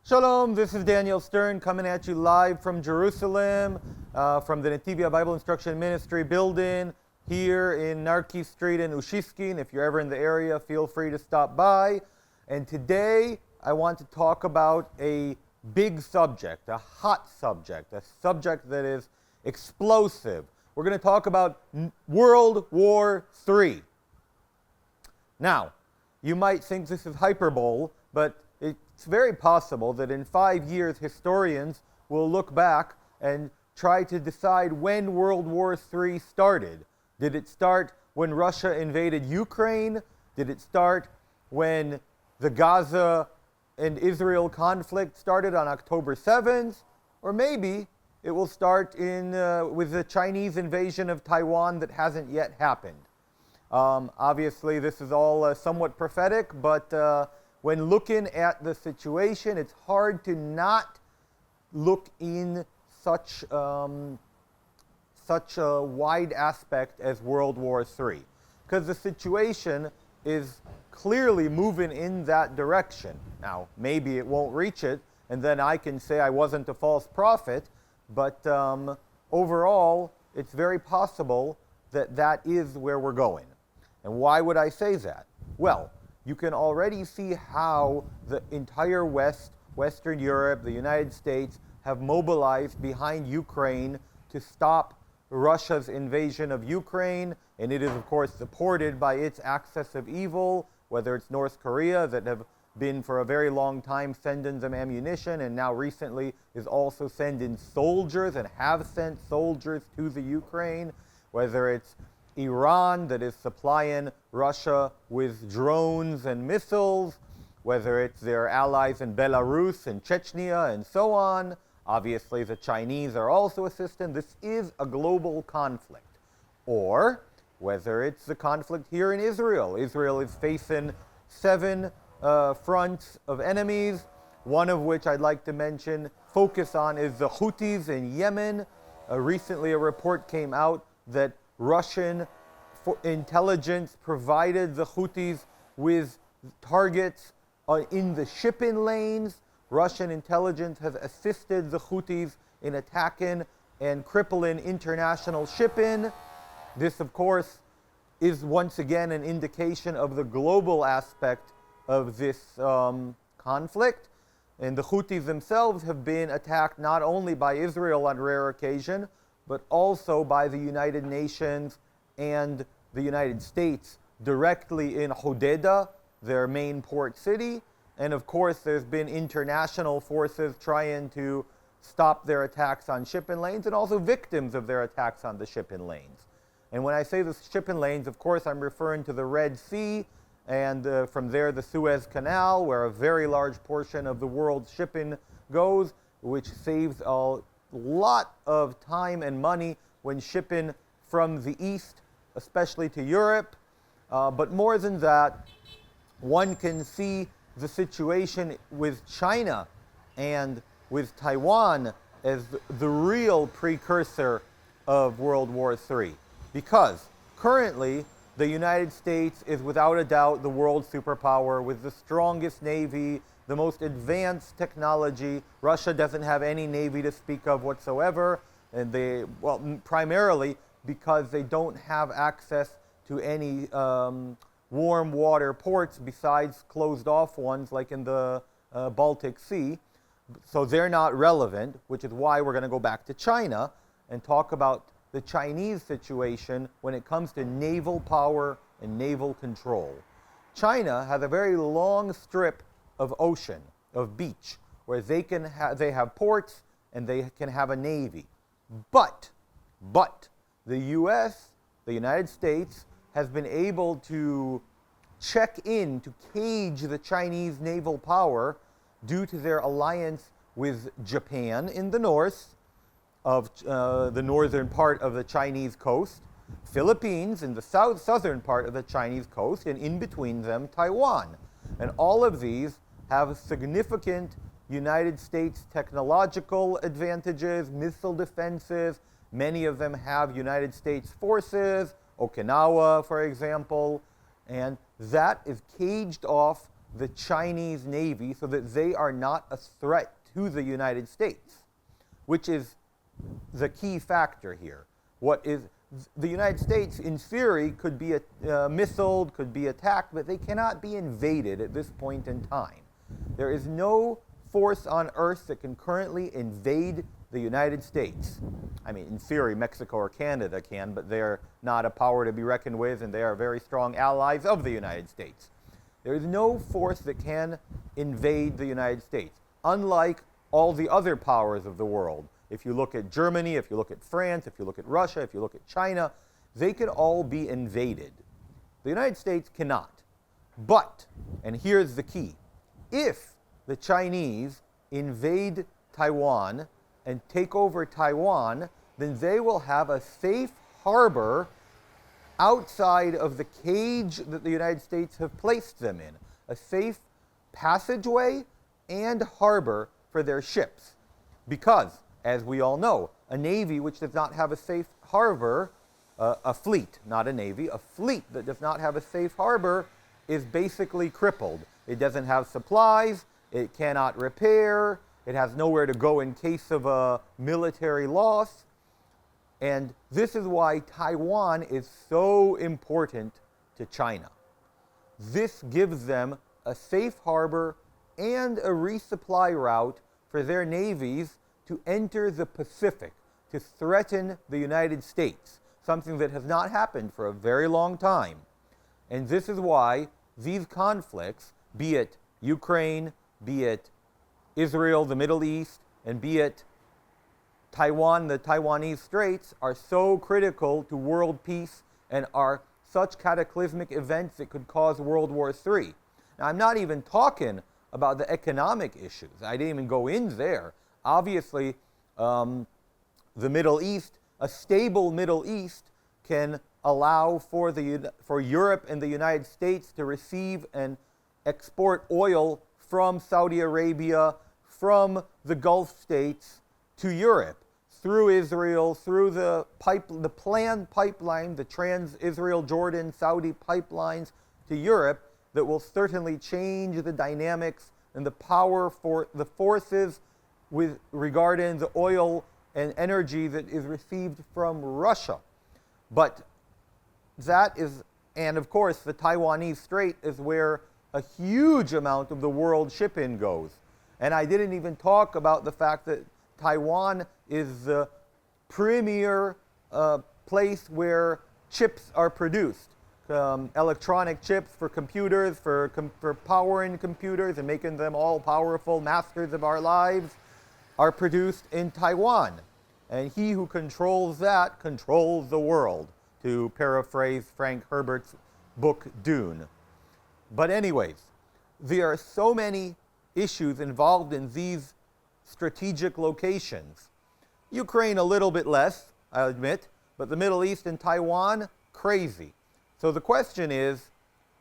Shalom, this is Daniel Stern coming at you live from Jerusalem, from the Netivyah Bible Instruction Ministry building here in Narki Street in Ushiskin. If you're ever in the area, feel free to stop by. And today I want to talk about a big subject, a hot subject, a subject that is explosive. We're going to talk about World War III. Now, you might think this is hyperbole, but it's very possible that in 5 years historians will look back and try to decide when World War III started. Did it start when Russia invaded Ukraine? Did it start when the Gaza and Israel conflict started on October 7th? Or maybe it will start with the Chinese invasion of Taiwan that hasn't yet happened. Obviously, this is all somewhat prophetic, but when looking at the situation, it's hard to not look in such a wide aspect as World War III, because the situation is clearly moving in that direction. Now, maybe it won't reach it, and then I can say I wasn't a false prophet, but overall, it's very possible that that is where we're going. And why would I say that? Well, you can already see how the entire West, Western Europe, the United States, have mobilized behind Ukraine to stop Russia's invasion of Ukraine, and it is, of course, supported by its axis of evil, whether it's North Korea, that have been for a very long time sending them ammunition, and now recently is also sending soldiers and have sent soldiers to the Ukraine, whether it's Iran that is supplying Russia with drones and missiles, whether it's their allies in Belarus and Chechnya and so on. Obviously, the Chinese are also assisting. This is a global conflict. Or whether it's the conflict here in Israel. Israel is facing 7 fronts of enemies, one of which I'd like to focus on is the Houthis in Yemen. Recently, a report came out that Russian intelligence provided the Houthis with targets in the shipping lanes. Russian intelligence has assisted the Houthis in attacking and crippling international shipping. This, of course, is once again an indication of the global aspect of this conflict. And the Houthis themselves have been attacked not only by Israel on rare occasion, but also by the United Nations and the United States directly in Hodeidah, their main port city. And of course, there's been international forces trying to stop their attacks on shipping lanes and also victims of their attacks on the shipping lanes. And when I say the shipping lanes, of course, I'm referring to the Red Sea and from there the Suez Canal, where a very large portion of the world's shipping goes, which saves a lot of time and money when shipping from the east, especially to Europe. But more than that, one can see the situation with China and with Taiwan as the real precursor of World War III. Because currently, the United States is without a doubt the world superpower with the strongest navy, the most advanced technology. Russia doesn't have any navy to speak of whatsoever, and primarily because they don't have access to any warm water ports besides closed off ones like in the Baltic Sea. So they're not relevant, which is why we're going to go back to China and talk about the Chinese situation when it comes to naval power and naval control. China has a very long strip of ocean, of beach, where they have ports and they can have a navy. But the U.S., the United States, has been able to check in, to cage the Chinese naval power due to their alliance with Japan in the north of the northern part of the Chinese coast, Philippines in the southern part of the Chinese coast, and in between them, Taiwan. And all of these have significant United States technological advantages, missile defenses. Many of them have United States forces, Okinawa, for example, and that is caged off the Chinese Navy so that they are not a threat to the United States, which is the key factor here. What is the United States, in theory, could be missiled, could be attacked, but they cannot be invaded at this point in time. There is no force on Earth that can currently invade the United States. I mean, in theory, Mexico or Canada can, but they're not a power to be reckoned with, and they are very strong allies of the United States. There is no force that can invade the United States, unlike all the other powers of the world. If you look at Germany, if you look at France, if you look at Russia, if you look at China, they could all be invaded. The United States cannot. But, and here's the key, if the Chinese invade Taiwan and take over Taiwan, then they will have a safe harbor outside of the cage that the United States have placed them in, a safe passageway and harbor for their ships. Because, as we all know, a navy which does not have a safe harbor, a fleet, not a navy, a fleet that does not have a safe harbor is basically crippled. It doesn't have supplies, it cannot repair, it has nowhere to go in case of a military loss. And this is why Taiwan is so important to China. This gives them a safe harbor and a resupply route for their navies to enter the Pacific, to threaten the United States, something that has not happened for a very long time. And this is why these conflicts, be it Ukraine, be it Israel, the Middle East, and be it Taiwan, the Taiwanese Straits, are so critical to world peace and are such cataclysmic events that could cause World War III. Now, I'm not even talking about the economic issues. I didn't even go in there. Obviously, the Middle East, a stable Middle East, can allow for Europe and the United States to receive and export oil from Saudi Arabia, from the Gulf states to Europe, through Israel, through the planned pipeline, the trans-Israel-Jordan-Saudi pipelines to Europe, that will certainly change the dynamics and the power for the forces with regarding the oil and energy that is received from Russia. But that is, and of course, the Taiwanese Strait is where a huge amount of the world shipping goes. And I didn't even talk about the fact that Taiwan is the premier place where chips are produced. Electronic chips for computers, for powering computers and making them all powerful masters of our lives, are produced in Taiwan. And he who controls that controls the world, to paraphrase Frank Herbert's book Dune. But anyways, there are so many issues involved in these strategic locations. Ukraine a little bit less, I'll admit, but the Middle East and Taiwan, crazy. So the question is,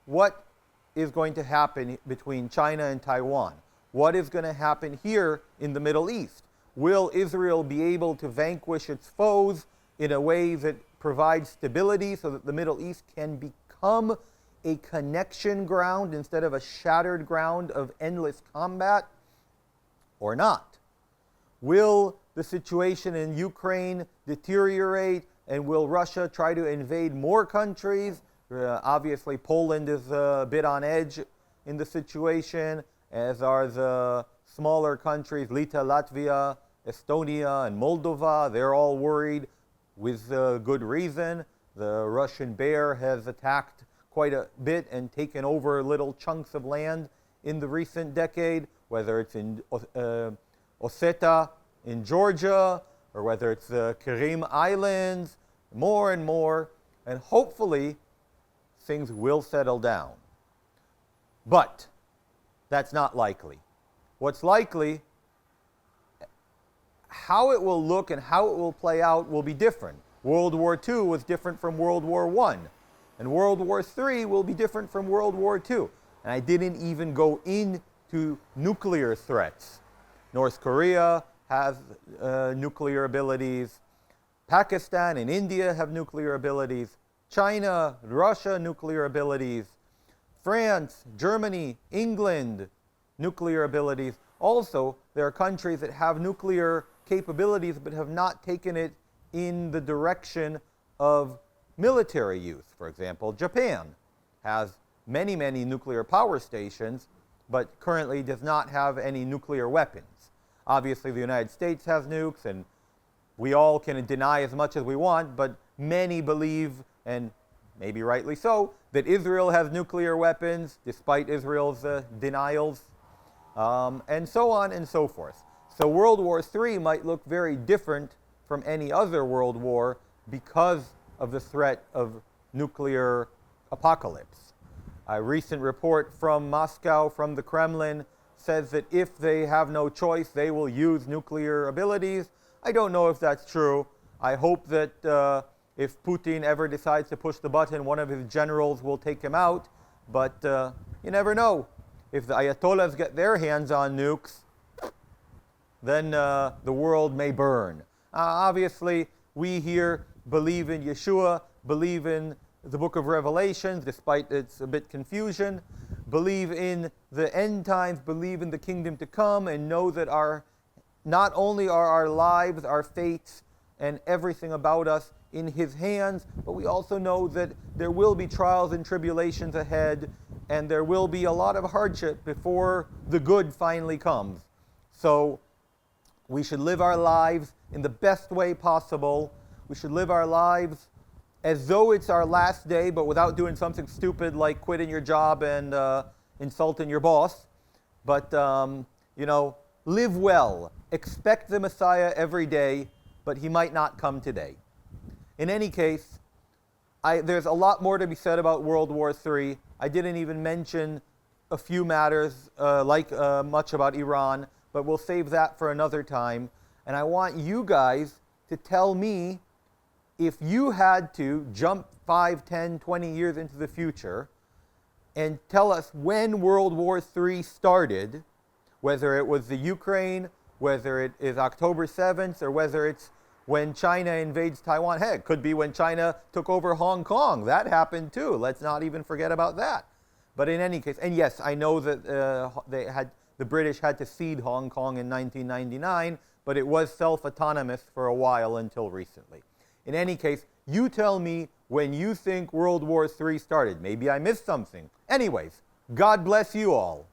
what is going to happen between China and Taiwan? What is going to happen here in the Middle East? Will Israel be able to vanquish its foes in a way that provides stability so that the Middle East can become a connection ground instead of a shattered ground of endless combat, or not? Will the situation in Ukraine deteriorate, and will Russia try to invade more countries? Obviously, Poland is a bit on edge in the situation, as are the smaller countries, Litva, Latvia, Estonia, and Moldova. They're all worried with good reason. The Russian bear has attacked quite a bit and taken over little chunks of land in the recent decade, whether it's in Ossetia in Georgia, or whether it's the Krim Islands, more and more, and hopefully things will settle down. But that's not likely. What's likely, how it will look and how it will play out will be different. World War II was different from World War I, and World War III will be different from World War II. And I didn't even go into nuclear threats. North Korea has nuclear abilities. Pakistan and India have nuclear abilities. China, Russia, nuclear abilities. France, Germany, England, nuclear abilities. Also, there are countries that have nuclear capabilities but have not taken it in the direction of military use. For example, Japan has many, many nuclear power stations, but currently does not have any nuclear weapons. Obviously, the United States has nukes, and we all can deny as much as we want, but many believe, and maybe rightly so, that Israel has nuclear weapons, despite Israel's denials, and so on and so forth. So World War III might look very different from any other world war because of the threat of nuclear apocalypse. A recent report from Moscow, from the Kremlin, says that if they have no choice, they will use nuclear abilities. I don't know if that's true. I hope that if Putin ever decides to push the button, one of his generals will take him out. But you never know. If the Ayatollahs get their hands on nukes, then the world may burn. Obviously, we here believe in Yeshua, believe in the book of Revelations, despite its a bit confusion, believe in the end times, believe in the kingdom to come, and know that not only are our lives, our fates, and everything about us in His hands, but we also know that there will be trials and tribulations ahead, and there will be a lot of hardship before the good finally comes. So we should live our lives in the best way possible. We should live our lives as though it's our last day, but without doing something stupid like quitting your job and insulting your boss. But, live well. Expect the Messiah every day, but He might not come today. In any case, there's a lot more to be said about World War III. I didn't even mention a few matters much about Iran, but we'll save that for another time. And I want you guys to tell me, if you had to jump 5, 10, 20 years into the future and tell us when World War III started, whether it was the Ukraine, whether it is October 7th, or whether it's when China invades Taiwan. Hey, it could be when China took over Hong Kong. That happened too. Let's not even forget about that. But in any case, and yes, I know that the British had to cede Hong Kong in 1999, but it was self-autonomous for a while until recently. In any case, you tell me when you think World War III started. Maybe I missed something. Anyways, God bless you all.